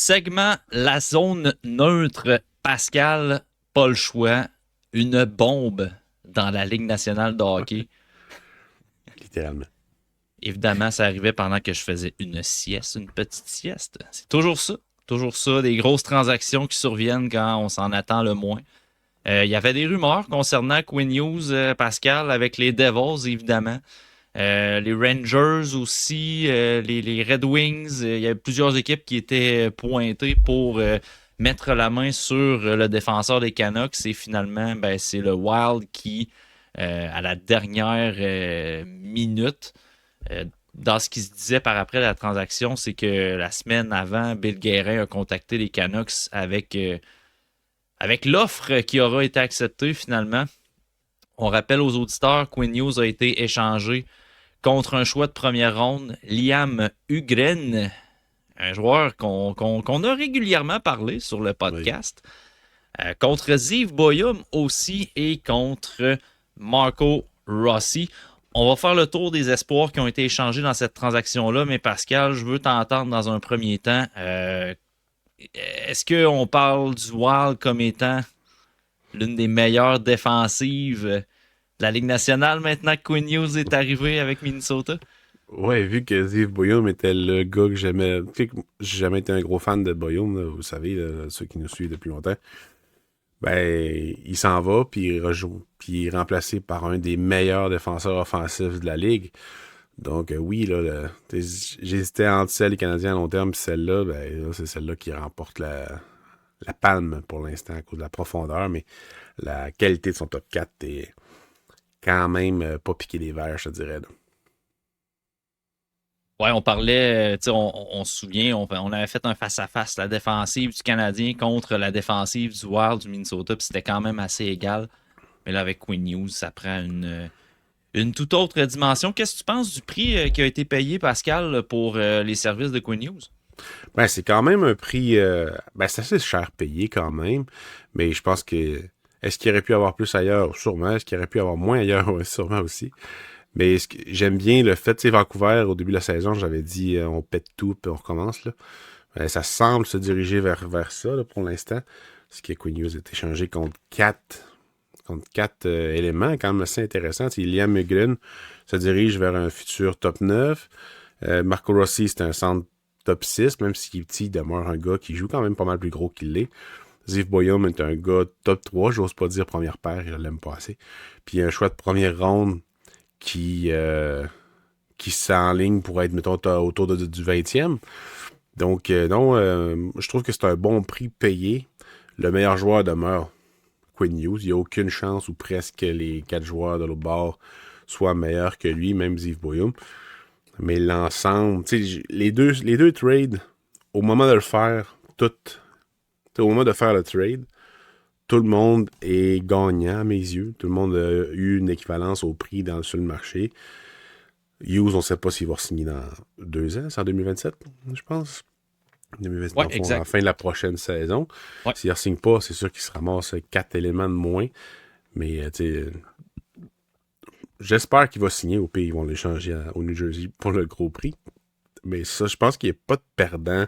Segment La zone neutre. Pascal, pas le choix. Une bombe dans la Ligue nationale de hockey. Littéralement. Évidemment, ça arrivait pendant que je faisais une sieste, une petite sieste. C'est toujours ça. Toujours ça. Des grosses transactions qui surviennent quand on s'en attend le moins. Il y avait des rumeurs concernant Quinn Hughes, Pascal, avec les Devils, évidemment. Les Rangers aussi, les Red Wings. Il y a plusieurs équipes qui étaient pointées pour mettre la main sur le défenseur des Canucks. Et finalement, ben, c'est le Wild qui, à la dernière minute, dans ce qui se disait par après la transaction, c'est que la semaine avant, Bill Guérin a contacté les Canucks avec l'offre qui aura été acceptée finalement. On rappelle aux auditeurs, Quinn Hughes a été échangé contre un choix de première ronde, Liam Ugren, un joueur qu'on a régulièrement parlé sur le Oui. podcast, contre Ziv Boyum aussi et contre Marco Rossi. On va faire le tour des espoirs qui ont été échangés dans cette transaction-là, mais Pascal, je veux t'entendre dans un premier temps. Est-ce qu'on parle du Wild comme étant l'une des meilleures défensives de la Ligue nationale maintenant que Quinn Hughes est arrivé avec Minnesota? Ouais, vu que Ziv Boyum était le gars que j'aimais. Tu sais, que j'ai jamais été un gros fan de Boyum, là, vous savez, là, ceux qui nous suivent depuis longtemps. Ben, il s'en va, puis il rejoue, puis il est remplacé par un des meilleurs défenseurs offensifs de la ligue. Donc, oui, là, j'hésitais entre celle des Canadiens à long terme, puis celle-là, ben, là, c'est celle-là qui remporte la palme pour l'instant à cause de la profondeur, mais la qualité de son top 4 est quand même pas piqué des verres, je te dirais. Là. Ouais, on parlait, on se souvient, on avait fait un face-à-face, la défensive du Canadien contre la défensive du Wild du Minnesota, puis c'était quand même assez égal. Mais là, avec Quinn Hughes, ça prend une toute autre dimension. Qu'est-ce que tu penses du prix qui a été payé, Pascal, pour les services de Quinn Hughes? Ben, c'est quand même un prix. Ben, c'est assez cher payé quand même. Mais je pense que. Est-ce qu'il aurait pu avoir plus ailleurs? Sûrement. Est-ce qu'il aurait pu avoir moins ailleurs? Ouais, sûrement aussi. Mais j'aime bien le fait, tu sais, Vancouver, au début de la saison, j'avais dit on pète tout puis on recommence. Là. Ça semble se diriger vers ça là, pour l'instant. Ce qui est Quinn Hughes est échangé contre quatre éléments quand même assez intéressants. Tu sais, Liam Mugren se dirige vers un futur top 9. Marco Rossi, c'est un centre top 6, même s'il est petit, il demeure un gars qui joue quand même pas mal plus gros qu'il l'est. Ziv Boyum est un gars top 3, j'ose pas dire première paire, je l'aime pas assez. Puis un choix de première ronde qui s'enligne pour être, mettons, autour du 20e. Donc, non, je trouve que c'est un bon prix payé. Le meilleur joueur demeure Quinn Hughes. Il n'y a aucune chance où presque les 4 joueurs de l'autre bord soient meilleurs que lui, même Ziv Boyum. Mais l'ensemble, tu sais, les deux trades, au moment de le faire, au moment de faire le trade, tout le monde est gagnant à mes yeux. Tout le monde a eu une équivalence au prix sur le marché. Hughes, on ne sait pas s'il va signer dans 2 ans. C'est en 2027, je pense. 2027, dans Ouais, le fond, à la exact. fin de la prochaine saison. Ouais. S'il ne signe pas, c'est sûr qu'il se ramasse 4 éléments de moins. Mais, tu sais, j'espère qu'il va signer. Au pays, ils vont l'échanger au New Jersey pour le gros prix. Mais ça, je pense qu'il n'y a pas de perdant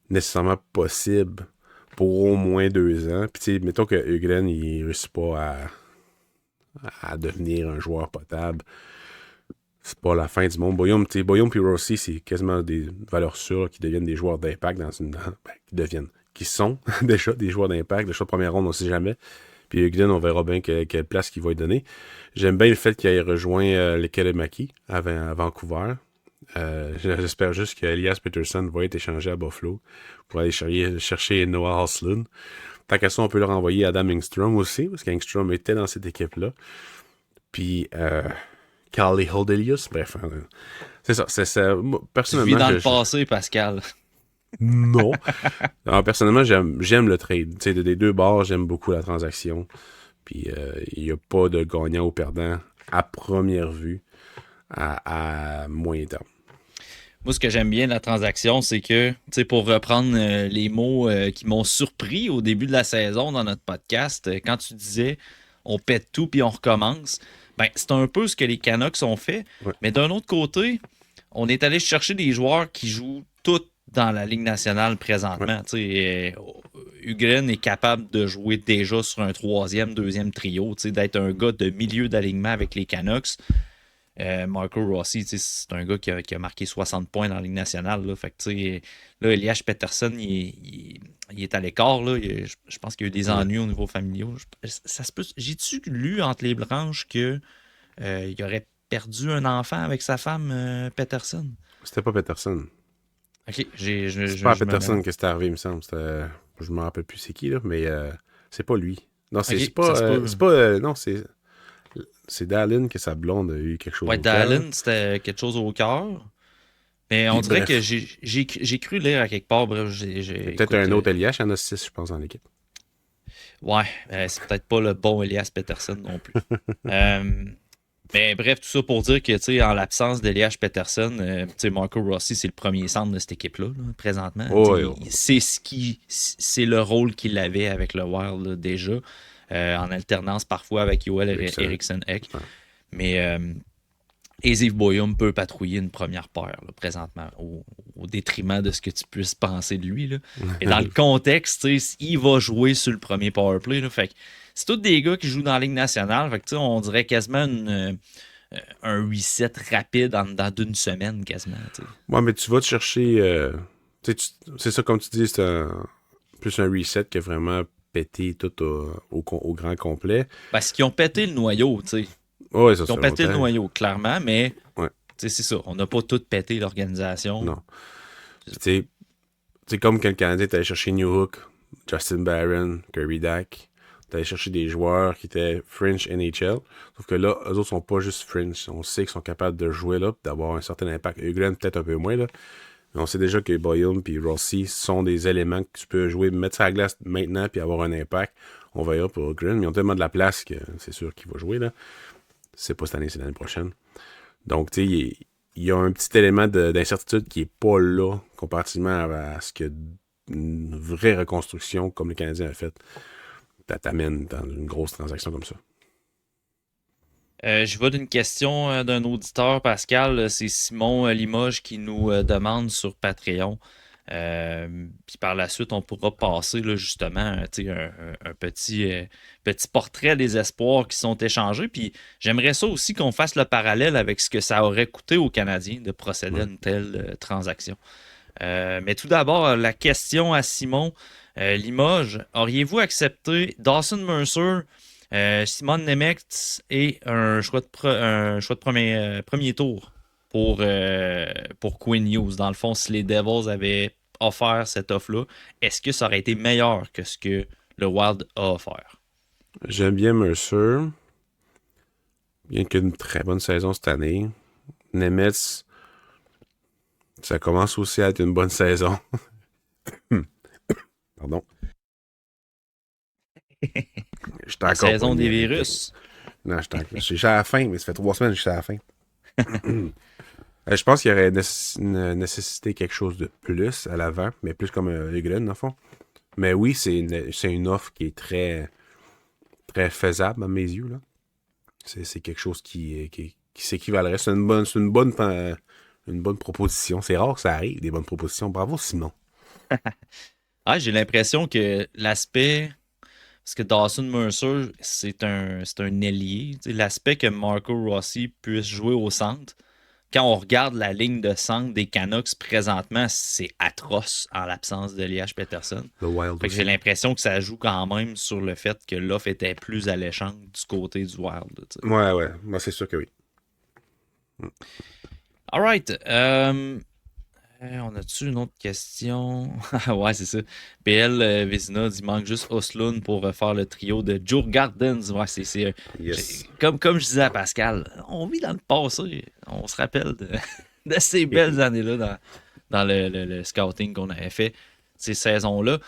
nécessairement possible pour au moins 2 ans. Puis, tu sais, mettons que Hugren, il ne réussit pas à devenir un joueur potable. C'est pas la fin du monde. Boyum et Rossi, c'est quasiment des valeurs sûres qui deviennent des joueurs d'impact qui sont déjà des joueurs d'impact. Le choix de première ronde, on ne sait jamais. Puis Hugden, on verra bien quelle place qu'il va lui donner. J'aime bien le fait qu'il ait rejoint les Kelemaki à Vancouver. J'espère juste qu'Elias Peterson va être échangé à Buffalo pour aller chercher Noah Hoslund. Tant qu'à ça, on peut leur envoyer Adam Engstrom aussi, parce qu'Engstrom était dans cette équipe-là. Puis Carly Holdelius, bref. C'est ça. Tu vis Personnellement, dans le passé, Pascal. non. Alors, personnellement, j'aime le trade. Tu sais, des deux bords, j'aime beaucoup la transaction. Puis, il n'y a pas de gagnant ou perdant à première vue à moyen terme. Moi, ce que j'aime bien de la transaction, c'est que, tu sais, pour reprendre les mots qui m'ont surpris au début de la saison dans notre podcast, quand tu disais on pète tout puis on recommence, ben, c'est un peu ce que les Canucks ont fait. Ouais. Mais d'un autre côté, on est allé chercher des joueurs qui jouent tous dans la Ligue nationale présentement. Ugren est capable de jouer déjà sur un troisième, deuxième trio, d'être un gars de milieu d'alignement avec les Canucks. Marco Rossi, c'est un gars qui a marqué 60 points dans la Ligue nationale. Là, fait que, là, Elias Pettersson, il est à l'écart. Là, je pense qu'il y a eu des ennuis au niveau familial. Ça se peut. J'ai-tu lu entre les branches qu'il aurait perdu un enfant avec sa femme, Pettersson? C'était pas Pettersson. Ok, c'est pas à Pettersson que c'était arrivé, il me semble. Je me rappelle plus c'est qui, là, mais c'est pas lui. Non, c'est pas. Non, c'est Dallin que sa blonde a eu quelque chose au cœur. Dallin, c'était quelque chose au cœur. Mais on dirait que j'ai cru lire à quelque part. Bref, peut-être un autre Elias, il y en a 6, je pense, dans l'équipe. Ouais, c'est peut-être pas le bon Elias Pettersson non plus. Mais bref, tout ça pour dire que, en l'absence d'Elias Pettersson, Marco Rossi, c'est le premier centre de cette équipe-là, présentement. C'est le rôle qu'il avait avec le Wild là, déjà, en alternance parfois avec Joel Eriksson-Ek. Ouais. Mais Yves Boyum peut patrouiller une première paire là, présentement, au détriment de ce que tu puisses penser de lui. Là. Et dans le contexte, il va jouer sur le premier powerplay. Là, fait que c'est tous des gars qui jouent dans la Ligue nationale. Fait que, on dirait quasiment un reset rapide dans d'une semaine, quasiment. T'sais. Ouais, mais tu vas te chercher. C'est ça, comme tu dis, c'est plus un reset que vraiment péter tout au grand complet. Parce qu'ils ont pété le noyau, tu sais. Ouais, ça, ils ont pété le noyau, clairement, mais c'est ça. On n'a pas tout pété l'organisation. Non. C'est comme quand le Canadien est allé chercher New Hook, Justin Barron, Kirby Dack. T'allais chercher des joueurs qui étaient French NHL. Sauf que là, eux autres sont pas juste French. On sait qu'ils sont capables de jouer là, d'avoir un certain impact. Ugren, peut-être un peu moins, là. Mais on sait déjà que Boyum et Rossi sont des éléments que tu peux jouer, mettre ça à la glace maintenant puis avoir un impact. On verra pour Ugren. Mais ils ont tellement de la place que c'est sûr qu'il va jouer, là. C'est pas cette année, c'est l'année prochaine. Donc, tu sais, il y a un petit élément d'incertitude qui est pas là comparativement à ce qu'une vraie reconstruction comme le Canadien a fait t'amène dans une grosse transaction comme ça. Je vais d'une question d'un auditeur, Pascal. C'est Simon Limoges qui nous demande sur Patreon. Puis par la suite, on pourra passer là, justement un petit portrait des espoirs qui sont échangés. Puis j'aimerais ça aussi qu'on fasse le parallèle avec ce que ça aurait coûté aux Canadiens de procéder à une telle transaction. Mais tout d'abord, la question à Simon Limoges. Auriez-vous accepté Dawson Mercer, Simon Nemec et un choix de premier tour pour Quinn Hughes? Dans le fond, si les Devils avaient offert cette offre-là, est-ce que ça aurait été meilleur que ce que le Wild a offert? J'aime bien Mercer. Bien qu'une très bonne saison cette année. Nemec, ça commence aussi à être une bonne saison. Pardon. La saison des virus. Non, je suis à la fin, mais ça fait 3 semaines que je suis à la fin. Je pense qu'il y aurait nécessité quelque chose de plus à l'avant, mais plus comme Ugren, dans le fond. Mais oui, c'est une offre qui est très, très faisable à mes yeux. Là. C'est quelque chose qui s'équivalerait. C'est une bonne proposition. C'est rare que ça arrive, des bonnes propositions. Bravo, Simon. J'ai l'impression que l'aspect... Parce que Dawson Mercer, c'est un ailier. L'aspect que Marco Rossi puisse jouer au centre, quand on regarde la ligne de centre des Canucks présentement, c'est atroce en l'absence d'Elias Pettersson. J'ai l'impression que ça joue quand même sur le fait que l'offre était plus alléchante du côté du Wild. Ouais. Moi, c'est sûr que oui. All right. On a-tu une autre question? Ouais, c'est ça. PL Vézina dit manque juste Oslund pour faire le trio de Joe Gardens. Ouais, c'est yes. Comme je disais à Pascal, on vit dans le passé. On se rappelle de ces belles années-là dans le scouting qu'on avait fait ces saisons-là.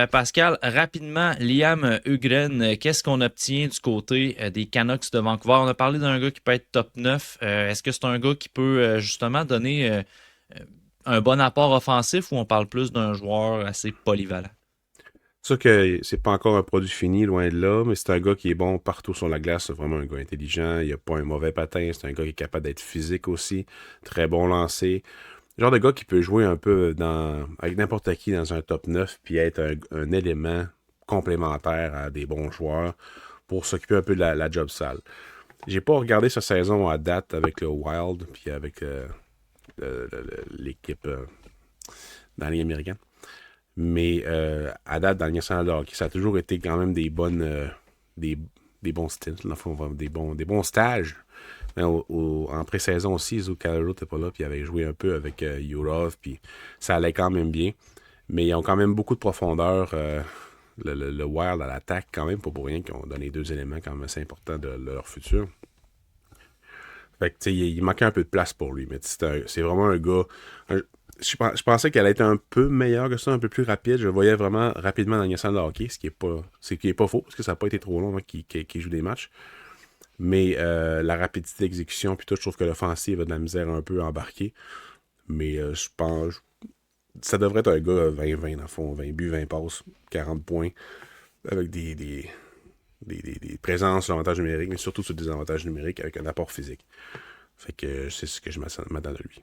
Pascal, rapidement, Liam Ugren, qu'est-ce qu'on obtient du côté des Canucks de Vancouver? On a parlé d'un gars qui peut être top 9. Est-ce que c'est un gars qui peut justement donner... un bon apport offensif ou on parle plus d'un joueur assez polyvalent? C'est sûr que c'est pas encore un produit fini, loin de là, mais c'est un gars qui est bon partout sur la glace. C'est vraiment un gars intelligent. Il a pas un mauvais patin. C'est un gars qui est capable d'être physique aussi. Très bon lancé. Le genre de gars qui peut jouer un peu avec n'importe qui dans un top 9 puis être un élément complémentaire à des bons joueurs pour s'occuper un peu de la job sale. J'ai pas regardé sa saison à date avec le Wild puis avec l'équipe dans la Ligue américaine. Mais à date, dans le national de hockey, ça a toujours été quand même des bons styles, des bons stages. Mais en pré-saison aussi, Zuccarello n'était pas là, puis il avait joué un peu avec Yurov, puis ça allait quand même bien. Mais ils ont quand même beaucoup de profondeur. Le Wild à l'attaque, quand même, pas pour rien, qui ont donné deux éléments quand même assez importants de leur futur. Fait que, tu sais, il manquait un peu de place pour lui, mais c'est vraiment un gars. Je pensais qu'elle allait être un peu meilleure que ça, un peu plus rapide. Je le voyais vraiment rapidement dans le national de hockey, ce qui est pas faux, parce que ça n'a pas été trop long qu'il joue des matchs. Mais la rapidité d'exécution, puis tout, je trouve que l'offensive a de la misère un peu embarquée. Mais je pense. Ça devrait être un gars 20-20 dans le fond, 20 buts, 20 passes, 40 points, avec des présences sur l'avantage numérique, mais surtout sur des avantages numériques avec un apport physique. Fait que c'est ce que je m'attends de lui.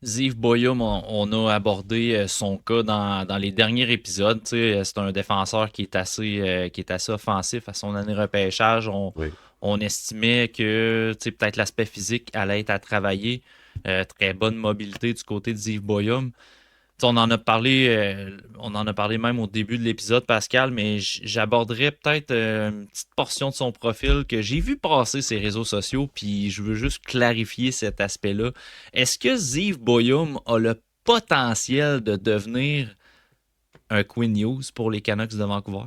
Ziv Boyum, on a abordé son cas dans les derniers épisodes. Tu sais, c'est un défenseur qui est assez offensif à son année repêchage. Oui. On estimait que tu sais, peut-être l'aspect physique allait être à travailler. Très bonne mobilité du côté de Ziv Boyum. On en a parlé même au début de l'épisode, Pascal, mais j'aborderais peut-être une petite portion de son profil que j'ai vu passer ses réseaux sociaux, puis je veux juste clarifier cet aspect-là. Est-ce que Ziv Boyum a le potentiel de devenir un Quinn Hughes pour les Canucks de Vancouver?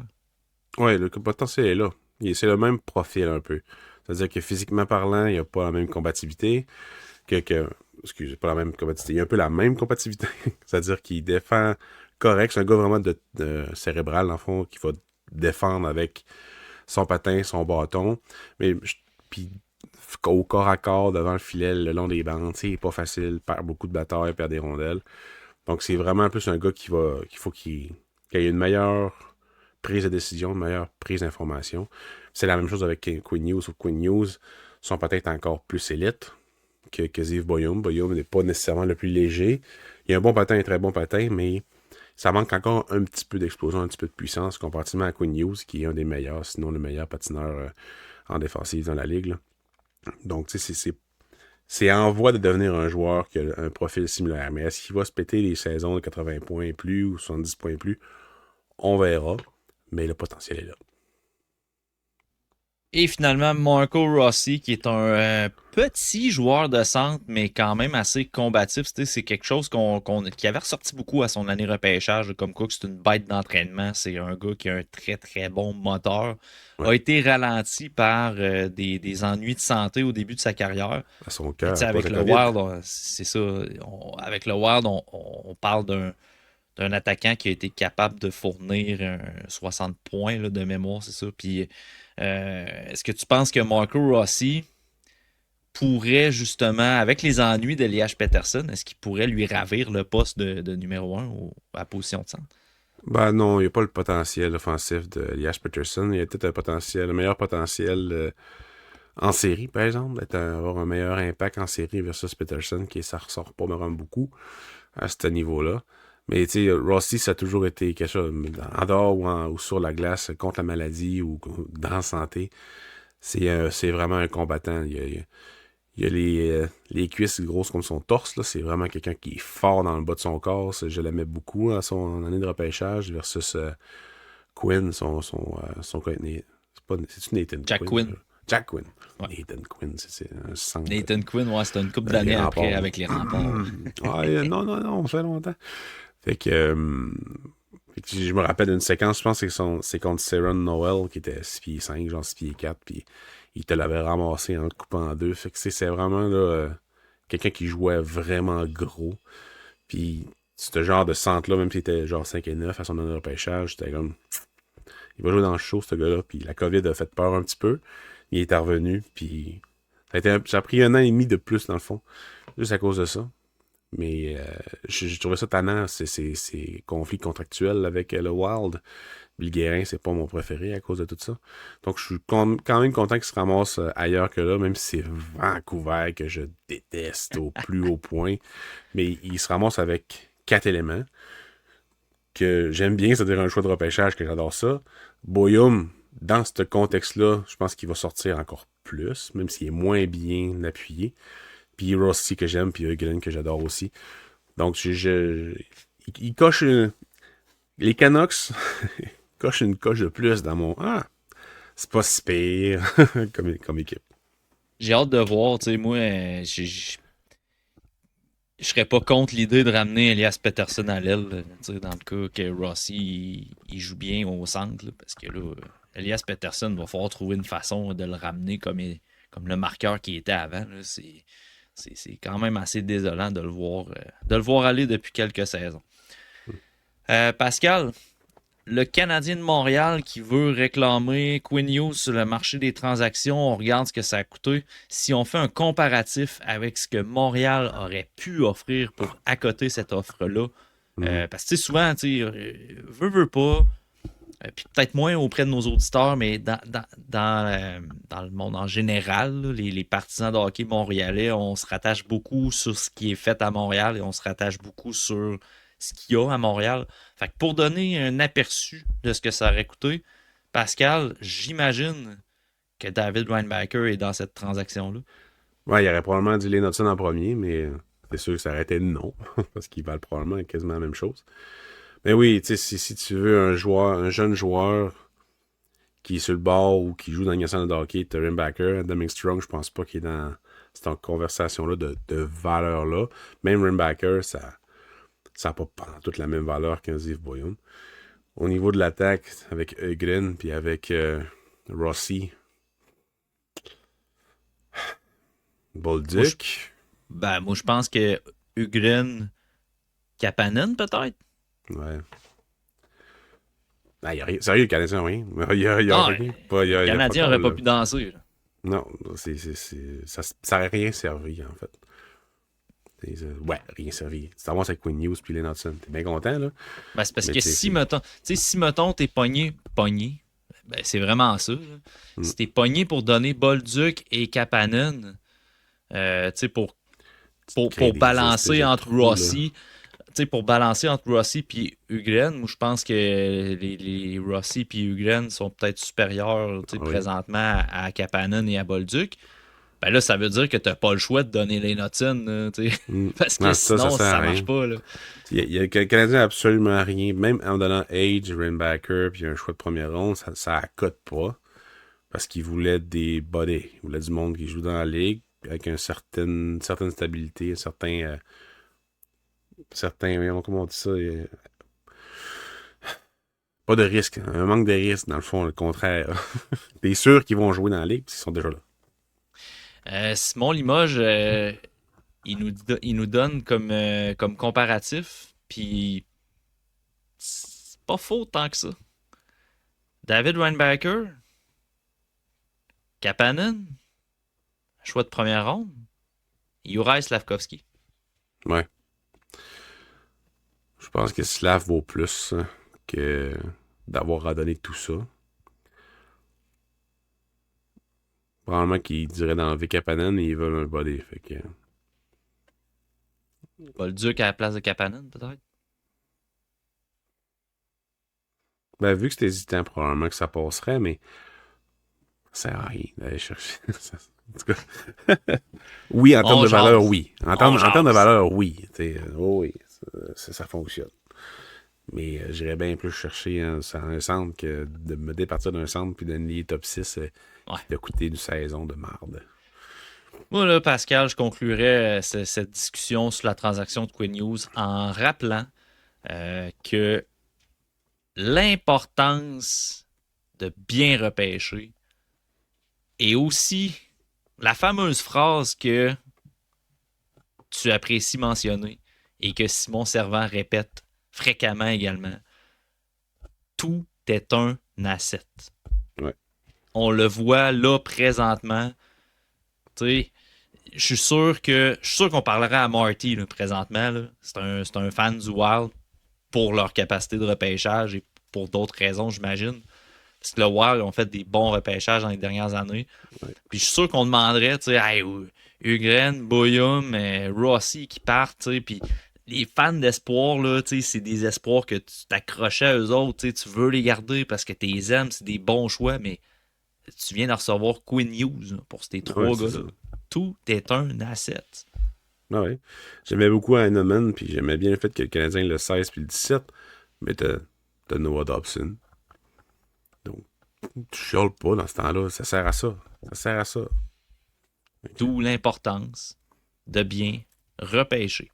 Oui, le potentiel est là. C'est le même profil un peu. C'est-à-dire que physiquement parlant, il n'y a pas la même combativité excusez, pas la même compatibilité. Il y a un peu la même compatibilité. C'est-à-dire qu'il défend correct. C'est un gars vraiment de cérébral, en fond, qui va défendre avec son patin, son bâton. Mais puis au corps à corps, devant le filet, le long des bandes, c'est pas facile. Il perd beaucoup de batailles, perd des rondelles. Donc c'est vraiment plus un gars qu'il faut qu'il ait une meilleure prise de décision, une meilleure prise d'information. C'est la même chose avec Quinn Hughes. Quinn Hughes, son patin est encore plus élite que Ziv Boyum. Boyum n'est pas nécessairement le plus léger. Il a un bon patin, un très bon patin, mais ça manque encore un petit peu d'explosion, un petit peu de puissance comparativement à Quinn Hughes, qui est un des meilleurs, sinon le meilleur patineur en défensive dans la ligue. Là. Donc, tu sais, c'est en voie de devenir un joueur qui a un profil similaire. Mais est-ce qu'il va se péter les saisons de 80 points et plus ou 70 points et plus? On verra, mais le potentiel est là. Et finalement, Marco Rossi, qui est un petit joueur de centre, mais quand même assez combatif. C'est quelque chose qui avait ressorti beaucoup à son année repêchage, comme quoi que c'est une bête d'entraînement. C'est un gars qui a un très très bon moteur. Ouais. A été ralenti par des ennuis de santé au début de sa carrière. À son Mais cœur, avec le Wild, c'est ça. Avec le Wild, on parle d'un attaquant qui a été capable de fournir 60 points là, de mémoire, c'est ça. Puis est-ce que tu penses que Marco Rossi pourrait justement, avec les ennuis d'Elias Peterson, est-ce qu'il pourrait lui ravir le poste de numéro 1 à la position de centre? Ben non, il n'y a pas le potentiel offensif de Elias Peterson. Il y a peut-être un meilleur potentiel en série, par exemple, avoir un meilleur impact en série versus Peterson, qui ça ressort pas vraiment beaucoup à ce niveau-là. Mais tu sais, Rossi, ça a toujours été quelque chose, en dehors ou sur la glace, contre la maladie ou dans la santé. C'est vraiment un combattant. Il y a les cuisses grosses comme son torse. Là. C'est vraiment quelqu'un qui est fort dans le bas de son corps. Je l'aimais beaucoup à son année de repêchage versus Quinn, son c'est-tu Nathan Jack Quinn. Jack Quinn. Ouais. Nathan Quinn, c'est un centre. Nathan Quinn, ouais, c'était une couple d'années après avec les remparts. Non, ça fait longtemps. Fait que je me rappelle d'une séquence, je pense que c'est contre Céron Noel, qui était 6 pieds 5, genre 6 pieds 4, puis il te l'avait ramassé en le coupant en deux. Fait que c'est vraiment là, quelqu'un qui jouait vraiment gros. Puis ce genre de centre-là, même s'il était genre 5 et 9 à son année de repêchage, c'était comme... Il va jouer dans le show, ce gars-là. Puis la COVID a fait peur un petit peu. Il est revenu, puis ça a pris 1 an et demi de plus, dans le fond, juste à cause de ça. Mais j'ai trouvé ça tannant, ces conflits contractuels avec le Wild. Bill Guérin, c'est pas mon préféré à cause de tout ça. Donc, je suis quand même content qu'il se ramasse ailleurs que là, même si c'est Vancouver que je déteste au plus haut point. Mais il se ramasse avec 4 éléments que j'aime bien, c'est-à-dire un choix de repêchage que j'adore ça. Boyum, dans ce contexte-là, je pense qu'il va sortir encore plus, même s'il est moins bien appuyé. Puis Rossi que j'aime, puis Glenn que j'adore aussi. Donc, il coche les Canucks coche une coche de plus dans mon... Ah, c'est pas si pire comme équipe. J'ai hâte de voir, tu sais, moi, je serais pas contre l'idée de ramener Elias Pettersson à l'aile, tu sais, dans le cas que Rossi il joue bien au centre, là, parce que là, Elias Pettersson va falloir trouver une façon de le ramener comme le marqueur qui était avant. Là. C'est quand même assez désolant de le voir aller depuis quelques saisons. Pascal, le Canadien de Montréal qui veut réclamer Quinn Hughes sur le marché des transactions, on regarde ce que ça a coûté. Si on fait un comparatif avec ce que Montréal aurait pu offrir pour accoter cette offre-là, parce que souvent, veut pas, puis peut-être moins auprès de nos auditeurs, mais dans le monde en général, là, les partisans de hockey montréalais, on se rattache beaucoup sur ce qui est fait à Montréal et on se rattache beaucoup sur ce qu'il y a à Montréal. Fait que pour donner un aperçu de ce que ça aurait coûté, Pascal, j'imagine que David Reinbacker est dans cette transaction-là. Ouais, il aurait probablement dit les Hudson en premier, mais c'est sûr que ça aurait été non, parce qu'ils valent probablement quasiment la même chose. Mais oui, tu sais, si tu veux un jeune joueur qui est sur le bord ou qui joue dans le national de hockey, t'as Reinbacker, Adam Strong, je pense pas qu'il est dans cette conversation-là de valeur-là. Même Reinbacker, ça n'a pas toute la même valeur qu'un Ziv Boyum. Au niveau de l'attaque, avec Eugren puis avec Rossi, Bolduc. Moi, je pense que Ugren, Kapanen, peut-être. Ouais. Ah, y a rien. Sérieux, le Canadien, rien. Il y a Non, rien. le Canadien n'aurait pas pu danser. Là. Non, ça n'aurait rien servi, en fait. Ouais, rien servi. Tu t'avances avec Quinn Hughes puis Len Hudson. T'es bien content, là. C'est parce que si mettons, t'es pogné, c'est vraiment ça. Si t'es pogné pour donner Bolduc et Kapanen, pour balancer entre Rossi, pour balancer entre Rossi et Ugren, moi je pense que les Rossi et Ugren sont peut-être supérieurs présentement à Kapanen et à Bolduc. Ben là, ça veut dire que t'as pas le choix de donner les Hudson, parce que sinon, ça marche pas. Là. Le Canadien n'a absolument rien. Même en donnant Age, Reinbacker, puis un choix de première ronde, ça accote pas. Parce qu'il voulait des bodies. Il voulait du monde qui joue dans la ligue, avec une certaine stabilité, un certain comment on dit ça, pas de risque, un manque de risque dans le fond, le contraire. T'es sûr qu'ils vont jouer dans la ligue, ils sont déjà là. Simon Limoges, il nous donne comme comparatif, puis c'est pas faux tant que ça. David Reinbacker, Kapanen, choix de première ronde, Juraj Slafkovský. Ouais. Je pense que Slav vaut plus que d'avoir à donner tout ça. Probablement qu'ils diraient d'enlever Kapanen et ils veulent un body. Fait que... Bolduc à la place de Kapanen, peut-être? Ben, vu que c'était hésitant, probablement que ça passerait, mais ça sert à rien d'aller chercher. En tout cas, oui, en termes de valeur, oui. En termes de valeur, oui. Oui, ça fonctionne. Mais j'irais bien plus chercher un centre que de me départir d'un centre puis d'une ligne top 6 de coûter une saison de marde. Moi, là, Pascal, je conclurais cette discussion sur la transaction de Quinn Hughes en rappelant que l'importance de bien repêcher et aussi la fameuse phrase que tu apprécies mentionner et que Simon Servant répète fréquemment également. Tout est un asset. Ouais. On le voit présentement. Tu sais, je suis sûr qu'on parlera à Marty présentement. Là. C'est un fan du Wild pour leur capacité de repêchage et pour d'autres raisons, j'imagine. Parce que le Wild ont fait des bons repêchages dans les dernières années. Ouais. Puis je suis sûr qu'on demanderait, tu sais, hey, Ugren, Boyum, Rossi qui partent, tu sais, puis les fans d'espoir, là, tu sais, c'est des espoirs que tu t'accrochais à eux autres, tu sais, tu veux les garder parce que tu les aimes, c'est des bons choix, mais tu viens de recevoir Quinn Hughes là, pour ces trois Ouais, c'est gars-là. ça. Tout est un asset. Ah ouais. J'aimais beaucoup Heinemann, puis j'aimais bien le fait que le Canadien ait le 16 puis le 17, mais t'as Noah Dobson. Donc, tu chiales pas dans ce temps-là. Ça sert à ça. Ça sert à ça. D'où l'importance de bien repêcher.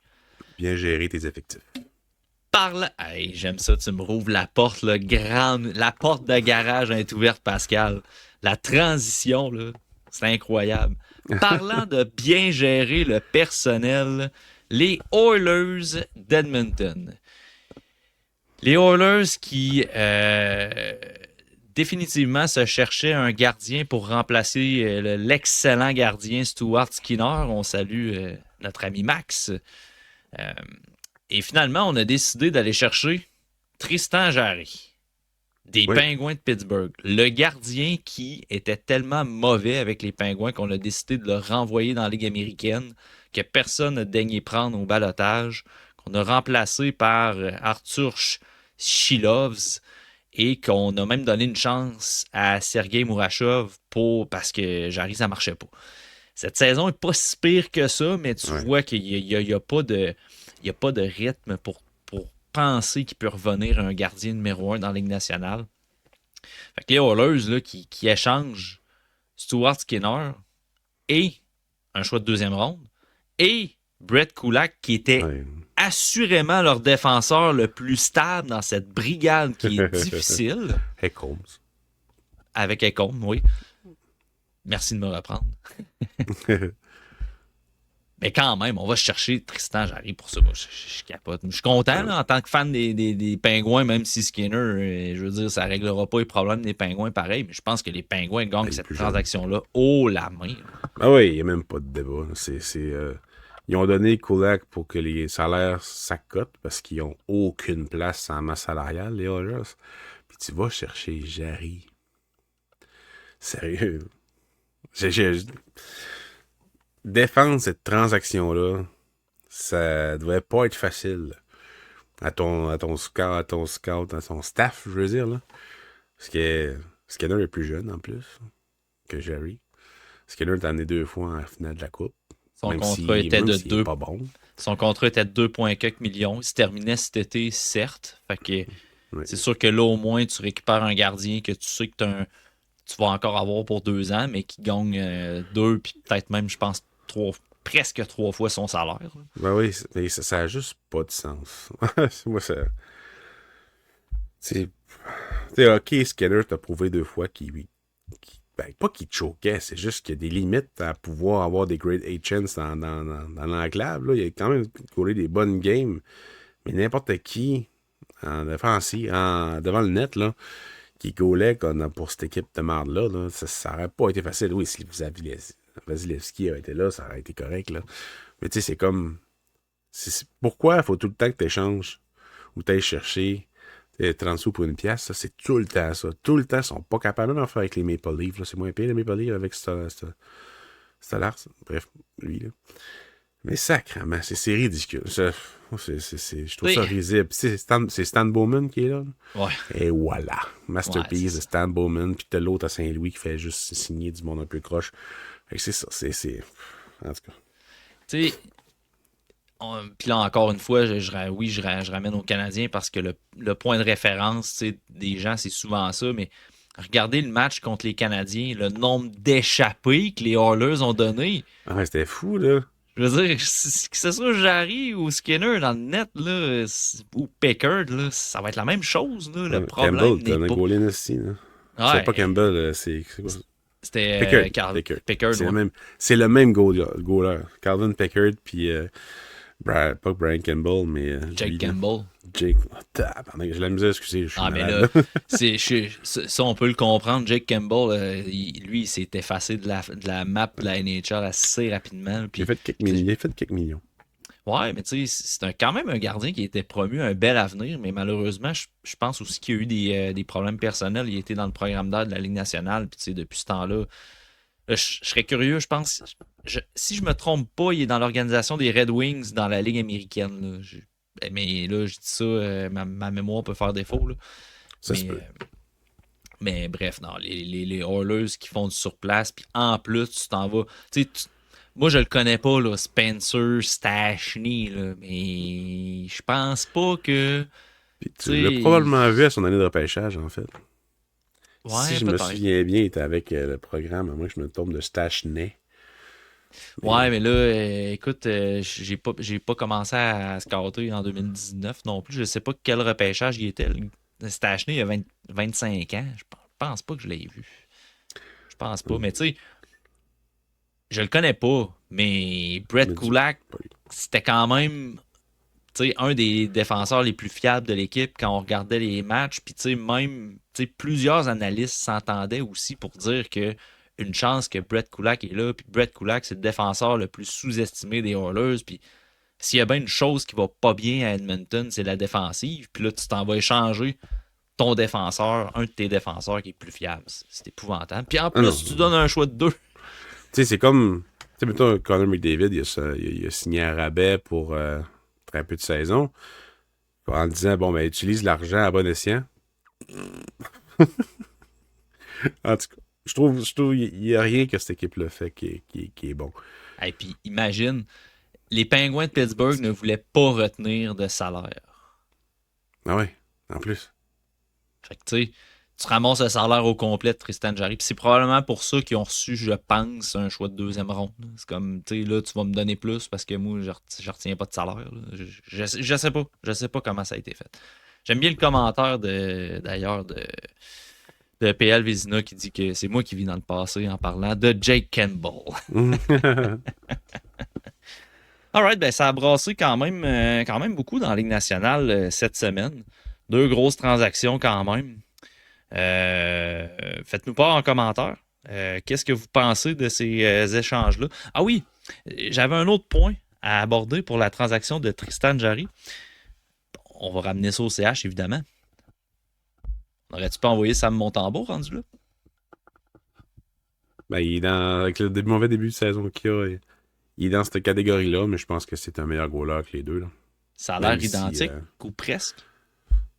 Bien gérer tes effectifs. Parle. Hey, j'aime ça, tu me rouvres la porte, là, la porte de garage est ouverte, Pascal. La transition, là, c'est incroyable. Parlant de bien gérer le personnel, les Oilers d'Edmonton. Les Oilers qui définitivement se cherchaient un gardien pour remplacer l'excellent gardien Stuart Skinner. On salue notre ami Max. Et finalement, on a décidé d'aller chercher Tristan Jarry, des Oui. Pingouins de Pittsburgh. Le gardien qui était tellement mauvais avec les Pingouins qu'on a décidé de le renvoyer dans la Ligue américaine, que personne n'a daigné prendre au balotage, qu'on a remplacé par Arthur Shilovs et qu'on a même donné une chance à Sergei Mourachov parce que Jarry, ça marchait pas. Cette saison est pas si pire que ça, mais tu vois qu'il n'y a pas de rythme pour penser qu'il peut revenir un gardien numéro 1 dans la Ligue nationale. Fait que les Oilers là, qui échangent Stuart Skinner et un choix de deuxième ronde et Brett Kulak qui était assurément leur défenseur le plus stable dans cette brigade qui est difficile. Ekholm. Avec Ekholm, oui. Merci de me reprendre. Mais quand même, on va chercher Tristan Jarry pour ça. Moi, je capote. Je suis content là, en tant que fan des Pingouins, même si Skinner, je veux dire, ça ne réglera pas les problèmes des Pingouins pareil, mais je pense que les Pingouins gagnent cette transaction-là haut la main. Ah oui, il n'y a même pas de débat. Ils ont donné Kulak pour que les salaires s'accotent parce qu'ils n'ont aucune place en masse salariale, les Oilers. Puis tu vas chercher Jarry. Sérieux. Défendre cette transaction-là, ça devrait pas être facile à ton scout, à ton staff, je veux dire, là. Parce que Skinner est plus jeune, en plus, que Jarry. Skinner est amené 2 fois en finale de la Coupe. Son contrat était de 2. Pas bon. Son contrat était de 2,4 millions. Il se terminait cet été, certes. Fait que c'est sûr que là, au moins, tu récupères un gardien que tu sais que tu vas encore avoir pour 2 ans, mais qui gagne 2, puis peut-être même, je pense, presque 3 fois son salaire. Ben oui, mais ça a juste pas de sens. Moi, ça... Tu sais, OK, Skinner t'a prouvé 2 fois pas qu'il choquait, c'est juste qu'il y a des limites à pouvoir avoir des great agents dans l'enclave. Là. Il a quand même collé des bonnes games. Mais n'importe qui, en défensive, devant le net, là, qui gaulait pour cette équipe de marde-là, ça aurait pas été facile. Oui, si Vasilevski avait été là, ça aurait été correct. Là. Mais tu sais, c'est comme... pourquoi il faut tout le temps que tu échanges ou tu ailles chercher 30 sous pour une pièce? Ça, c'est tout le temps ça. Tout le temps, ils sont pas capables d'en faire avec les Maple Leafs. Là. C'est moins pire, les Maple Leafs, avec Stolarz. Bref, lui. Là. Mais sacrément, c'est ridicule. Je trouve ça risible. C'est Stan Bowman qui est là. Ouais. Et voilà. Masterpiece de Stan Bowman. Puis t'as l'autre à Saint-Louis qui fait juste signer du monde un peu croche. Fait que c'est ça. En tout cas. Tu sais, puis là, encore une fois, je ramène aux Canadiens parce que le point de référence des gens, c'est souvent ça, mais regardez le match contre les Canadiens, le nombre d'échappées que les Oilers ont donné. Ah ouais, c'était fou, là. Je veux dire, que ce soit Jarry ou Skinner dans le net, là, ou Pickard, là, ça va être la même chose. Là, le problème Campbell, n'est t'en as pas... gaulé aussi. Là. Ouais. C'est pas Campbell, c'est quoi? C'était Pickard. Pickard. C'est le même goaler. Calvin Pickard, puis pas Brian Campbell, mais... Jake Campbell. Jake... j'ai la misère, excusez. Mais là, ça, on peut le comprendre. Jake Campbell, lui, il s'est effacé de la map de la NHL assez rapidement. Puis, il a fait quelques millions. Ouais, mais tu sais, quand même un gardien qui était promu, un bel avenir, mais malheureusement, je pense aussi qu'il y a eu des problèmes personnels. Il était dans le programme d'aide de la Ligue nationale, puis tu sais, depuis ce temps-là, là, je serais curieux, je pense. Si je me trompe pas, il est dans l'organisation des Red Wings dans la Ligue américaine. Là. Mais là, je dis ça, ma mémoire peut faire défaut. Là. Ça se Mais, peut. mais bref, non, les Oilers qui font du surplace, puis en plus, tu t'en vas. Tu sais, moi, je le connais pas, là, Spencer Stachny, là, mais je pense pas que. Puis tu l'as Tu probablement vu à sais. son année de repêchage, en fait. Si Ouais, je me peut-être. souviens bien, il était avec le programme, à moins que je me trompe de Stachny. Ouais, Mais mais là, écoute, j'ai pas commencé à scouter en 2019 non plus. Je sais pas quel repêchage il était. C'était acheté il y a 25 ans. Je pense pas que je l'ai vu. Je pense pas. Mais tu sais, je le connais pas. Mais Brett mais du Kulak, c'était quand même tu sais, un des défenseurs les plus fiables de l'équipe quand on regardait les matchs. Puis tu sais, même tu sais, plusieurs analystes s'entendaient aussi pour dire que une chance que Brett Kulak est là. Puis Brett Kulak, c'est le défenseur le plus sous-estimé des Oilers. Puis s'il y a bien une chose qui va pas bien à Edmonton, c'est la défensive. Puis là, tu t'en vas échanger ton défenseur, un de tes défenseurs qui est plus fiable. C'est épouvantable. Puis en ah non. plus, tu donnes un choix de deux. Tu sais, c'est comme. Tu sais, mettons, Connor McDavid, il a signé un rabais pour très peu de saison. En disant, bon, ben, utilise l'argent à bon escient. En tout cas, je trouve il n'y a rien que cette équipe-là fait qui est bon. Et puis imagine, les Penguins de Pittsburgh ne voulaient pas retenir de salaire. Ah ouais, en plus. Fait que tu sais, tu ramasses le salaire au complet de Tristan Jarry. Puis c'est probablement pour ça qu'ils ont reçu, je pense, un choix de deuxième ronde. C'est comme, tu sais, là, tu vas me donner plus parce que moi, je retiens pas de salaire. Là. Je sais pas. Je sais pas comment ça a été fait. J'aime bien le commentaire d'ailleurs de PL Vézina qui dit que c'est moi qui vis dans le passé en parlant de Jake Campbell. Alright, ben ça a brassé quand même beaucoup dans la Ligue nationale cette semaine. Deux grosses transactions quand même. Euh, Faites-nous part en commentaire. Qu'est-ce que vous pensez de ces échanges-là? Ah oui, j'avais un autre point à aborder pour la transaction de Tristan Jarry. On va ramener ça au CH, évidemment. Aurais-tu pas envoyé Sam Montembeau rendu là? Ben, il est dans. Avec le mauvais début de saison qu'il a, il est dans cette catégorie-là, mais je pense que c'est un meilleur goaler que les deux. Là. Ça a Même l'air si, identique, ou presque.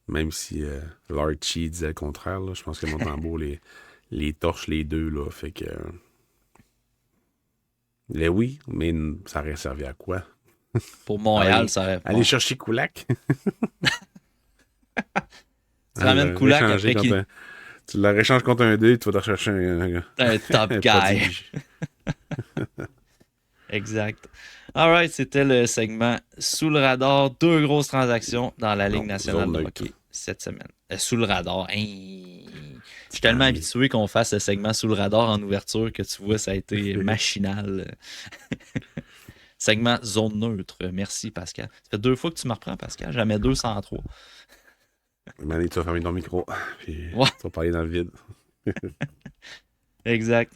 même si Larchie disait le contraire, là, je pense que Montembeau les torche les deux. Là, fait que. Mais oui, mais ça aurait servi à quoi? Pour Montréal, ça aurait. Aller Bon, chercher Kulak. tu ramènes Kulak après qu'il Tu le réchanges contre un 2, tu vas te rechercher un top un guy. prodige. Exact. Alright, c'était le segment sous le radar. Deux grosses transactions dans la Ligue Non, nationale zone de neutre. hockey cette semaine. Sous le radar. Hein. Je suis Ah tellement oui. habitué qu'on fasse le segment sous le radar en ouverture que tu vois, ça a été machinal. Segment zone neutre. Merci, Pascal. Ça fait deux fois que tu me reprends, Pascal. Jamais 203. Mané, tu vas fermer ton micro. Puis Ouais, tu vas parler dans le vide. exact.